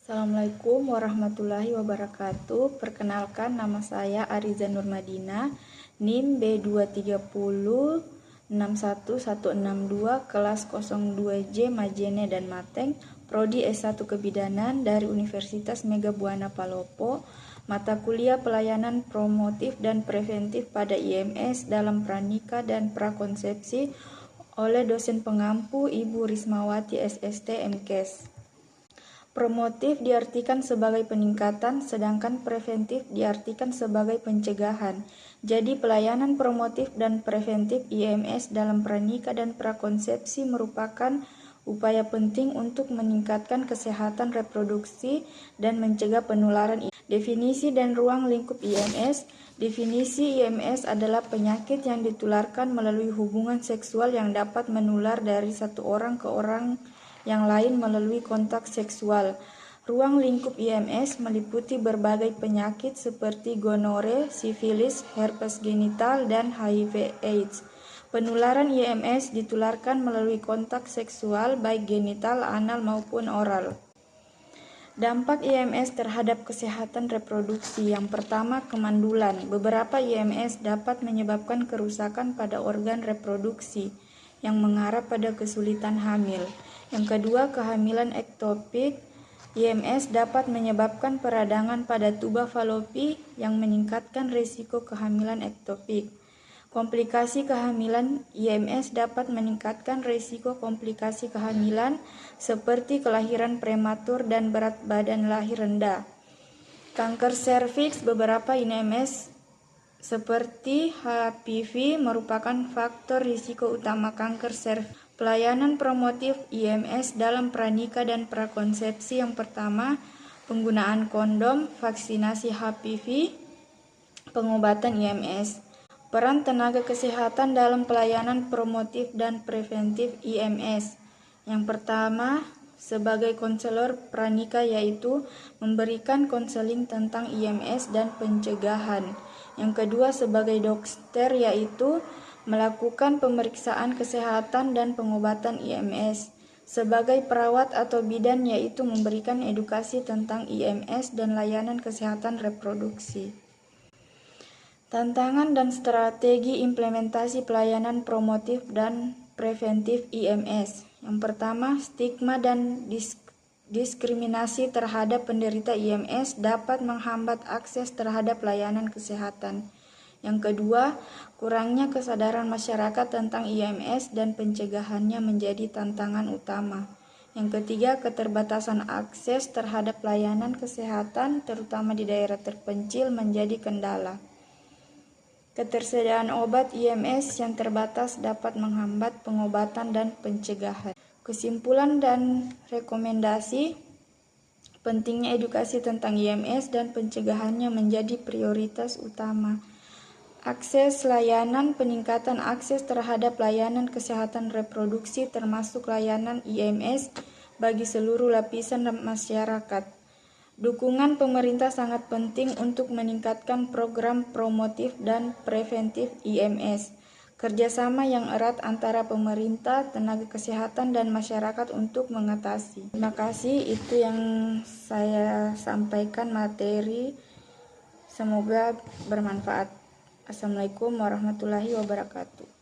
Assalamualaikum warahmatullahi wabarakatuh. Perkenalkan, nama saya Ariza Nurmadina, NIM B230616162, kelas 02J Majene dan Mateng, Prodi S1 Kebidanan dari Universitas Mega Buana Palopo, mata kuliah pelayanan promotif dan preventif pada IMS dalam pranikah dan prakonsepsi oleh dosen pengampu Ibu Rismawati SST MKes. Promotif diartikan sebagai peningkatan, sedangkan preventif diartikan sebagai pencegahan. Jadi pelayanan promotif dan preventif IMS dalam pranikah dan prakonsepsi merupakan upaya penting untuk meningkatkan kesehatan reproduksi dan mencegah penularan. Definisi dan ruang lingkup IMS. Definisi IMS adalah penyakit yang ditularkan melalui hubungan seksual yang dapat menular dari satu orang ke orang yang lain melalui kontak seksual. Ruang lingkup IMS meliputi berbagai penyakit seperti gonore, sifilis, herpes genital, dan HIV/AIDS. Penularan IMS ditularkan melalui kontak seksual baik genital, anal maupun oral. Dampak IMS terhadap kesehatan reproduksi. Yang pertama, kemandulan. Beberapa IMS dapat menyebabkan kerusakan pada organ reproduksi yang mengarah pada kesulitan hamil. Yang kedua, kehamilan ektopik. IMS dapat menyebabkan peradangan pada tuba falopi yang meningkatkan risiko kehamilan ektopik. Komplikasi kehamilan. IMS dapat meningkatkan risiko komplikasi kehamilan seperti kelahiran prematur dan berat badan lahir rendah. Kanker serviks. Beberapa IMS seperti HPV merupakan faktor risiko utama kanker serviks. Pelayanan promotif IMS dalam pranikah dan prakonsepsi. Yang pertama, penggunaan kondom, vaksinasi HPV, pengobatan IMS. Peran tenaga kesehatan dalam pelayanan promotif dan preventif IMS. Yang pertama, sebagai konselor pranikah yaitu memberikan konseling tentang IMS dan pencegahan. Yang kedua, sebagai dokter yaitu melakukan pemeriksaan kesehatan dan pengobatan IMS. Sebagai perawat atau bidan yaitu memberikan edukasi tentang IMS dan layanan kesehatan reproduksi. Tantangan dan strategi implementasi pelayanan promotif dan preventif IMS. Yang pertama, stigma dan diskriminasi terhadap penderita IMS dapat menghambat akses terhadap layanan kesehatan. Yang kedua, kurangnya kesadaran masyarakat tentang IMS dan pencegahannya menjadi tantangan utama. Yang ketiga, keterbatasan akses terhadap layanan kesehatan, terutama di daerah terpencil, menjadi kendala. Ketersediaan obat IMS yang terbatas dapat menghambat pengobatan dan pencegahan. Kesimpulan dan rekomendasi. Pentingnya edukasi tentang IMS dan pencegahannya menjadi prioritas utama. Akses layanan. Peningkatan akses terhadap layanan kesehatan reproduksi termasuk layanan IMS bagi seluruh lapisan masyarakat. Dukungan pemerintah sangat penting untuk meningkatkan program promotif dan preventif IMS. Kerjasama yang erat antara pemerintah, tenaga kesehatan, dan masyarakat untuk mengatasi. Terima kasih, itu yang saya sampaikan materi. Semoga bermanfaat. Assalamualaikum warahmatullahi wabarakatuh.